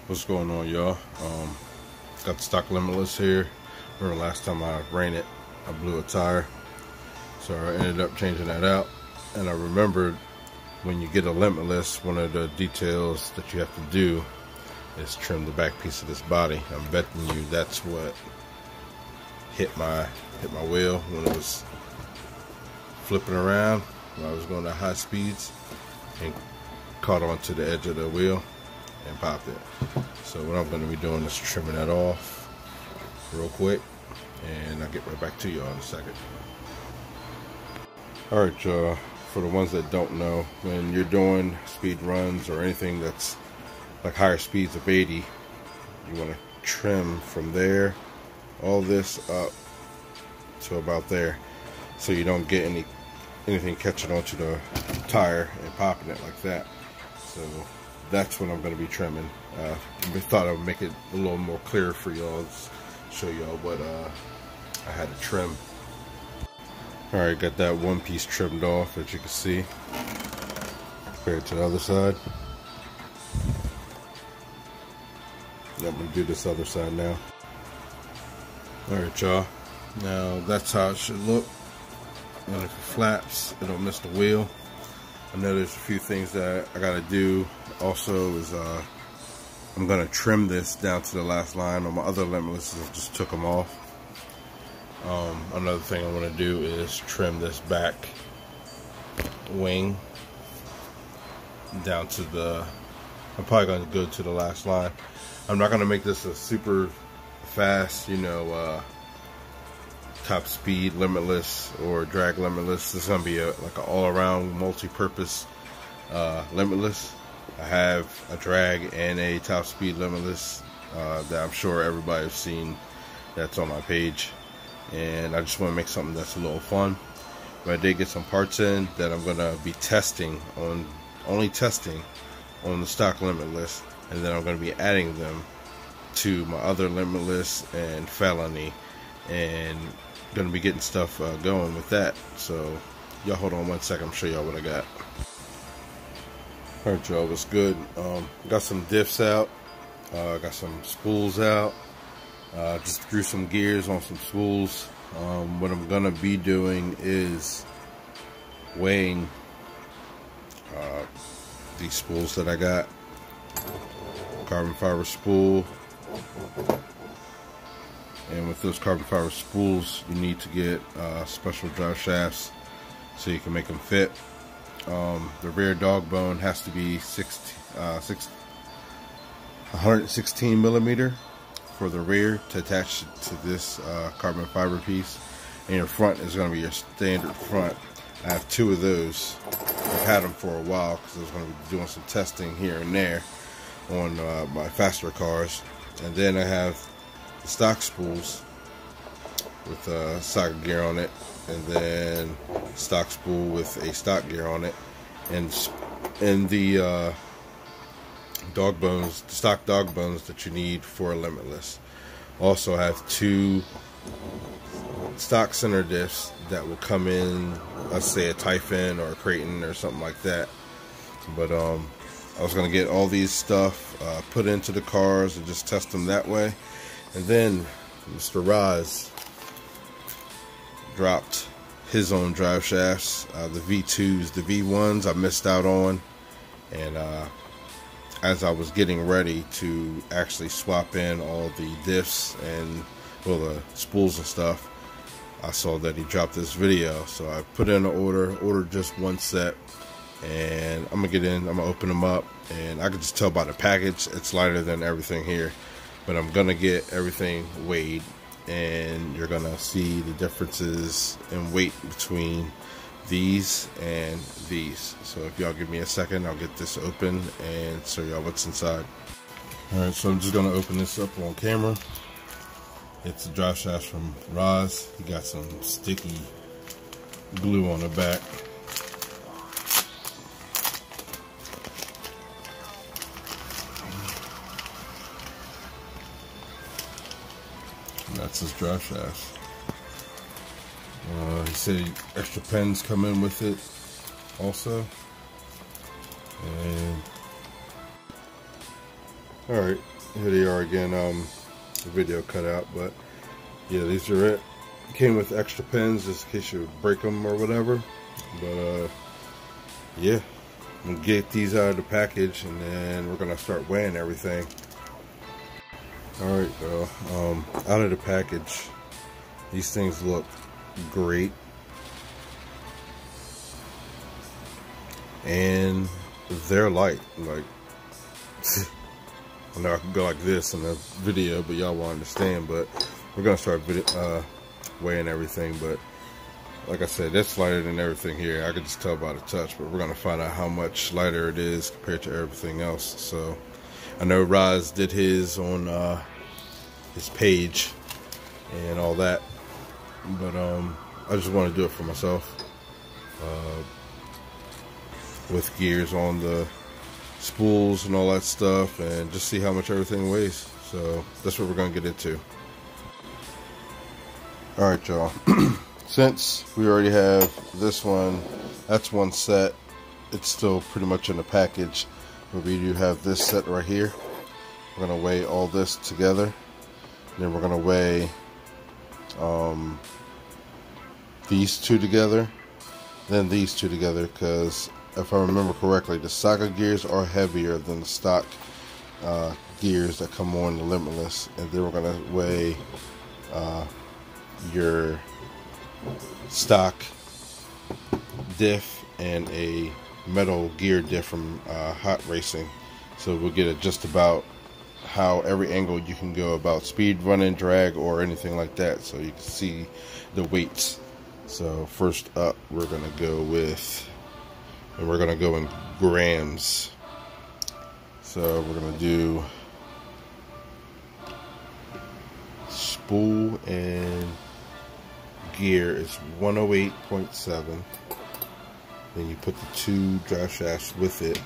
What's going on, y'all? Got the stock limitless here. Remember last time I ran it, I blew a tire, so I ended up changing that out. And I remembered when you get a limitless, one of the details that you have to do is trim the back piece of this body. I'm betting you that's what hit my wheel when it was flipping around when I was going at high speeds and caught onto the edge of the wheel and popped it. So what I'm going to be doing is trimming that off real quick, and I'll get right back to y'all in a second. Alright, y'all, for the ones that don't know, when you're doing speed runs or anything that's like higher speeds of 80, you want to trim from there all this up to about there, so you don't get anything catching onto the tire and popping it like that. So that's what I'm going to be trimming. I thought I would make it a little more clear for y'all, show y'all what I had to trim. Alright, got that one piece trimmed off, as you can see. Compare it to the other side. I'm going to do this other side now. Alright, y'all. Now that's how it should look. And if it flaps, it'll miss the wheel. I know there's a few things that I gotta do. Also is I'm gonna trim this down to the last line. On my other limitless, I just took them off. Another thing I want to do is trim this back wing down to the. I'm probably gonna go to the last line. I'm not gonna make this a super fast, top speed limitless or drag limitless. This is gonna be like an all-around multi-purpose limitless. I have a drag and a top speed limitless that I'm sure everybody's seen, that's on my page, and I just want to make something that's a little fun. But I did get some parts in that I'm gonna be testing on, only testing on the stock limitless, and then I'm gonna be adding them to my other limitless and felony, and gonna be getting stuff going with that. So y'all hold on one second, I'll show y'all what I got. Alright, y'all, what's good? Got some diffs out, got some spools out, just threw some gears on some spools. What I'm gonna be doing is weighing these spools that I got. Carbon fiber spool. And with those carbon fiber spools, you need to get special drive shafts so you can make them fit. The rear dog bone has to be 116 millimeter for the rear to attach to this carbon fiber piece. And your front is going to be your standard front. I have two of those. I've had them for a while because I was going to be doing some testing here and there on my faster cars. And then I have the stock spools with a socket gear on it, and then stock spool with a stock gear on it, and the dog bones, the stock dog bones that you need for a limitless. Also have two stock center diffs that will come in, let's say a Typhon or a Creighton or something like that. But I was gonna get all these stuff put into the cars and just test them that way. And then Mr. Roz dropped his own drive shafts, the V2s, the V1s I missed out on, and as I was getting ready to actually swap in all the diffs and the spools and stuff, I saw that he dropped this video, so I put in an ordered just one set, and I'm gonna open them up, and I can just tell by the package it's lighter than everything here. But I'm gonna get everything weighed, and you're gonna see the differences in weight between these and these. So if y'all give me a second, I'll get this open and show y'all what's inside. Alright, so I'm just gonna open this up on camera. It's the drive shaft from Roz. He got some sticky glue on the back. That's his drive shaft. He said extra pens come in with it also. And alright, here they are again. The video cut out, but yeah, these are it. Came with extra pins just in case you break them or whatever. But yeah, I'm gonna get these out of the package, and then we're gonna start weighing everything. All right, out of the package, these things look great, and they're light. Like, I know I can go like this in the video, but y'all won't understand. But we're gonna start weighing everything. But like I said, it's lighter than everything here. I could just tell by the touch, but we're gonna find out how much lighter it is compared to everything else. So I know Roz did his on his page and all that, but I just want to do it for myself with gears on the spools and all that stuff, and just see how much everything weighs. So that's what we're gonna get into. All right, y'all. Since we already have this one, that's one set. It's still pretty much in the package, but we do have this set right here. We're gonna weigh all this together, and then we're gonna weigh these two together, then these two together, because if I remember correctly, the Saga gears are heavier than the stock gears that come on the Limitless. And then we're gonna weigh your stock diff and a metal gear diff from Hot Racing, so we'll get it just about how every angle you can go about speed, running, drag, or anything like that, so you can see the weights. So first up, we're gonna go with, and we're gonna go in grams. So we're gonna do spool and gear is 108.7. Then you put the two drive shafts with it.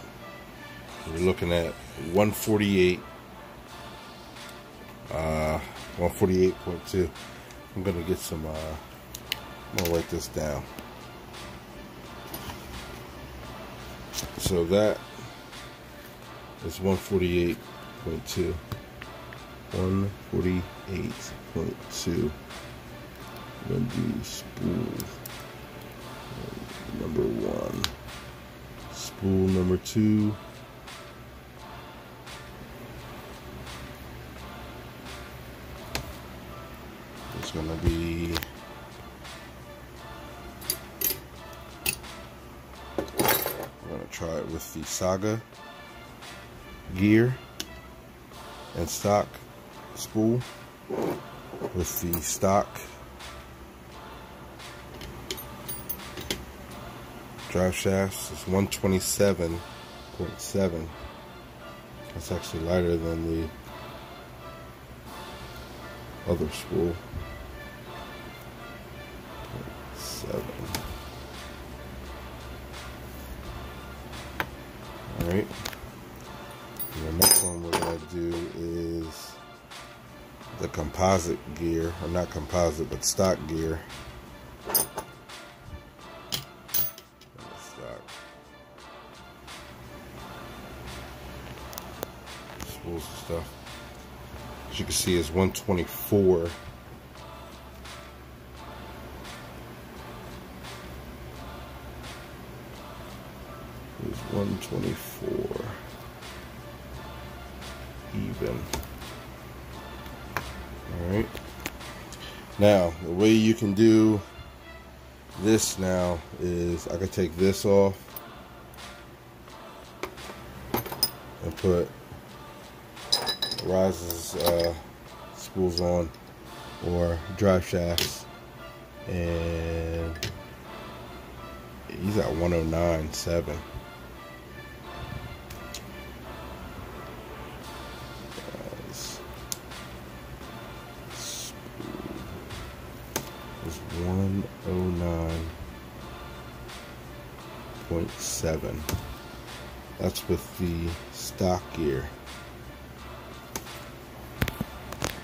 You're looking at 148. 148.2. I'm gonna get some. I'm gonna write this down. So that is 148.2. 148.2. I'm gonna do spool number 1. Spool number 2. It's gonna be I'm gonna try it with the Saga gear and stock spool. With the stock drive shafts, it's 127.7. That's actually lighter than the other spool. 7. Alright. The next one we're going to do is the composite gear, or not composite, but stock gear. Spools and stuff. As you can see, is 124. It's 124 even. Alright. Now, the way you can do this now is I can take this off and put Roz's spools on, or drive shafts, and he's at 109.7. Is 109.7. That's with the stock gear.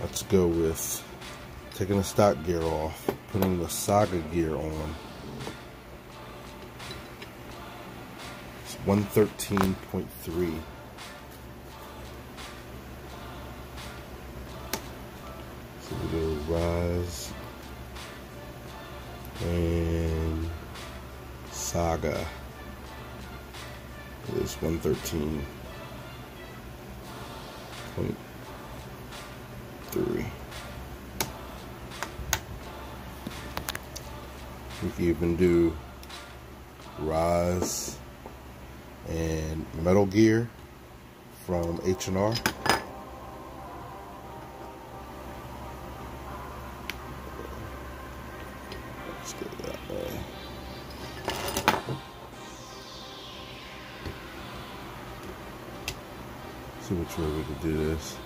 Let's go with taking the stock gear off, putting the Saga gear on. It's 113.3. Rise and Saga is 113.3. We can even do Rise and Metal Gear from H&R. Let's get it that way. See which way we can do this.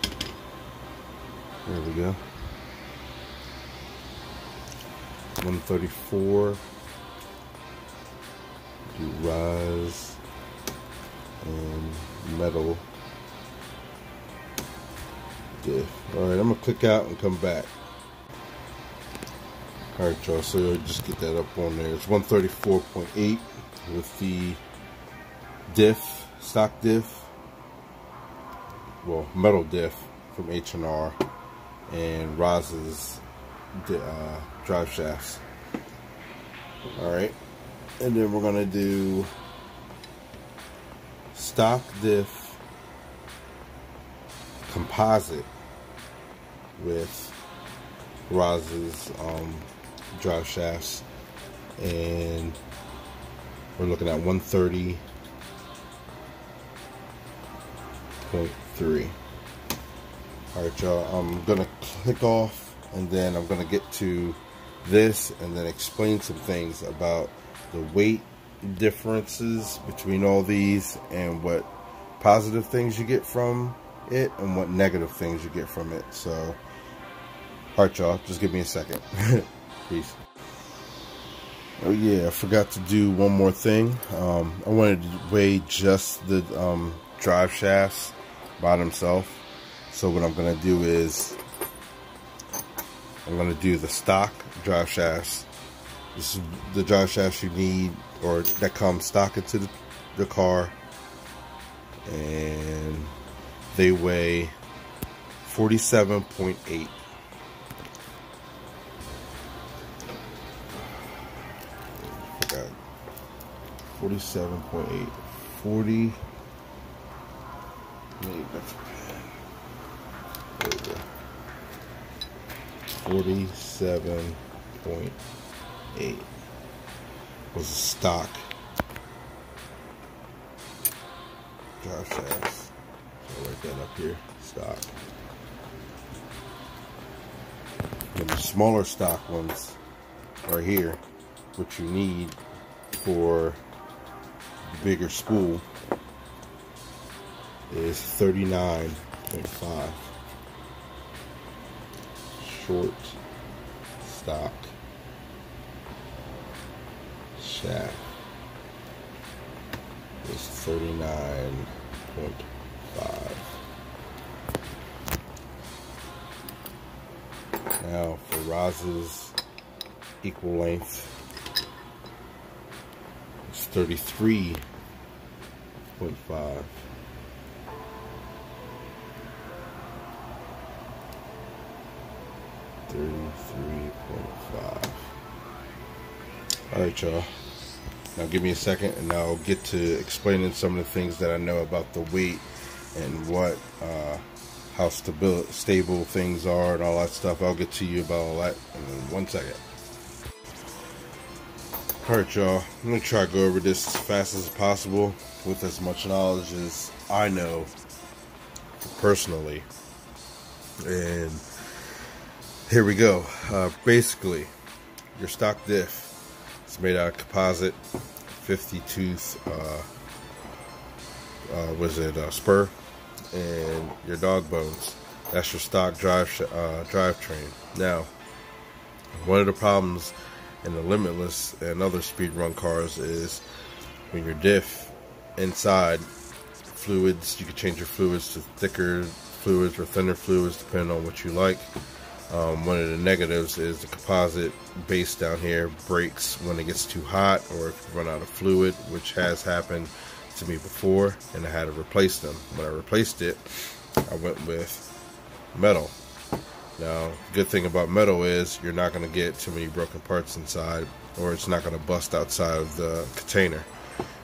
There we go. 134. Do Rise and Metal Diff. Alright, I'm gonna click out and come back. Alright, y'all, so you'll just get that up on there. It's 134.8 with the diff, stock diff, well, metal diff from H&R, and Roz's drive shafts. Alright, and then we're gonna do stock diff composite with Roz's drive shafts, and we're looking at 130.3. Alright, y'all, I'm gonna click off and then I'm gonna get to this and then explain some things about the weight differences between all these and what positive things you get from it and what negative things you get from it. So, alright, y'all, just give me a second. Peace. Oh yeah, I forgot to do one more thing. I wanted to weigh just the drive shafts by themselves. So what I'm going to do is I'm going to do the stock drive shafts. This is the drive shafts you need, or that come stock into the car, and they weigh 47.8. 47.8. 40. That's 47.8 was a stock drive shafts. So I'll write that up here. Stock. And the smaller stock ones are here, which you need for the bigger spool, is 39.5. Short stock shaft is 39.5. Now for Roz's equal length, it's 33.5. Alright, y'all, now give me a second and I'll get to explaining some of the things that I know about the weight and what how stable things are and all that stuff. I'll get to you about all that in 1 second. Alright, y'all, I'm going to try to go over this as fast as possible with as much knowledge as I know personally. And here we go. Basically, your stock diff is made out of composite 50 tooth spur, and your dog bones. That's your stock drivetrain. Now, one of the problems in the Limitless and other speed run cars is when your diff inside fluids, you can change your fluids to thicker fluids or thinner fluids depending on what you like. One of the negatives is the composite base down here breaks when it gets too hot or if you run out of fluid, which has happened to me before, and I had to replace them. When I replaced it, I went with metal. Now, good thing about metal is you're not going to get too many broken parts inside, or it's not going to bust outside of the container.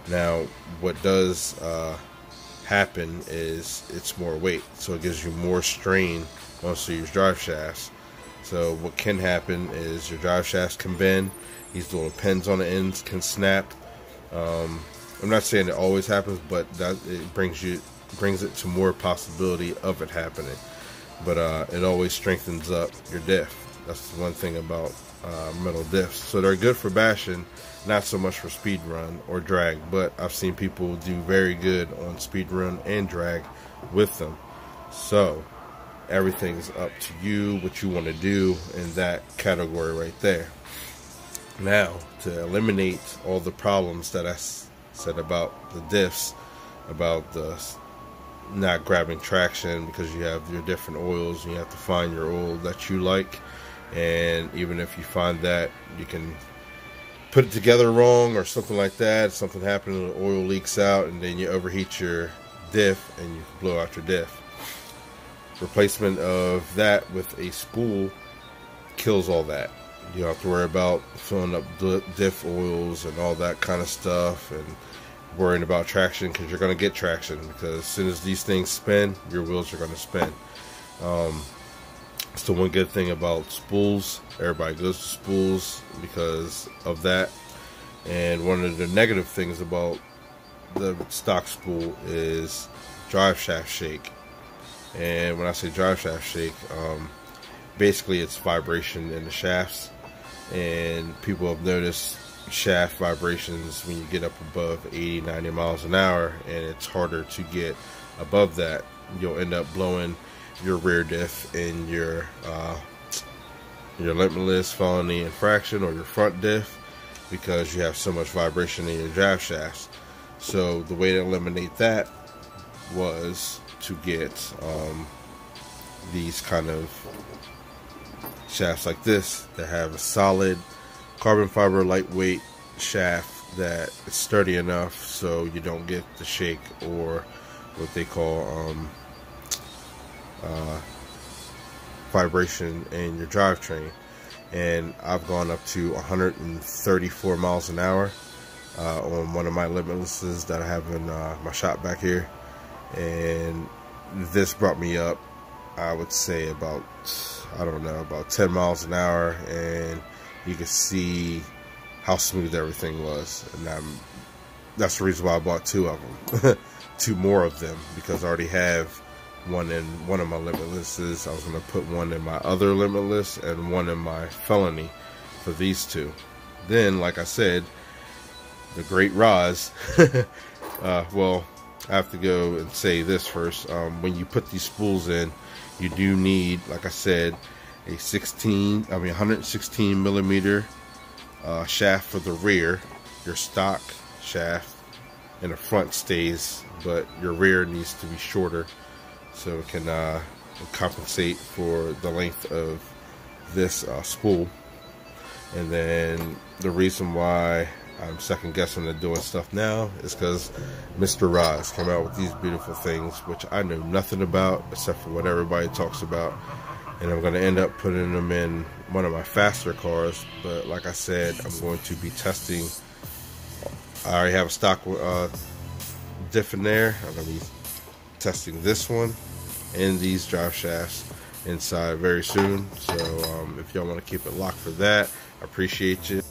Now, what does happen is it's more weight, so it gives you more strain onto your drive shafts. So what can happen is your drive shafts can bend, these little pins on the ends can snap. I'm not saying it always happens, but that it brings it to more possibility of it happening. But it always strengthens up your diff. That's the one thing about metal diffs. So they're good for bashing, not so much for speed run or drag, but I've seen people do very good on speed run and drag with them. So everything's up to you, what you want to do in that category right there. Now, to eliminate all the problems that I said about the diffs, about the not grabbing traction because you have your different oils and you have to find your oil that you like, and even if you find that you can put it together wrong or something like that, something happened and the oil leaks out, and then you overheat your diff and you blow out your diff. Replacement of that with a spool kills all that. You don't have to worry about filling up diff oils and all that kind of stuff and worrying about traction, because you're going to get traction, because as soon as these things spin, your wheels are going to spin. So one good thing about spools, everybody goes to spools because of that. And one of the negative things about the stock spool is drive shaft shake. And when I say drive shaft shake, basically it's vibration in the shafts, and people have noticed shaft vibrations when you get up above 80-90 miles an hour, and it's harder to get above that. You'll end up blowing your rear diff and your limitless felony infraction, or your front diff, because you have so much vibration in your drive shafts. So the way to eliminate that was to get these kind of shafts like this that have a solid carbon fiber lightweight shaft that is sturdy enough so you don't get the shake, or what they call vibration in your drivetrain. And I've gone up to 134 miles an hour on one of my limitlesses that I have in my shop back here, and this brought me up, I would say, about, I don't know, about 10 miles an hour, and you can see how smooth everything was. And that's the reason why I bought two of them, two more of them, because I already have one in one of my limitlesses. I was going to put one in my other limitless and one in my felony for these two. Then, like I said, the great Roz, well, I have to go and say this first. When you put these spools in, you do need, like I said, a 116 millimeter shaft for the rear. Your stock shaft in the front stays, but your rear needs to be shorter so it can compensate for the length of this spool. And then the reason why I'm second guessing and doing stuff now is because Mr. Roz came out with these beautiful things, which I know nothing about except for what everybody talks about. And I'm going to end up putting them in one of my faster cars. But like I said, I'm going to be testing. I already have a stock diff in there. I'm going to be testing this one and these drive shafts inside very soon. So if y'all want to keep it locked for that, I appreciate you.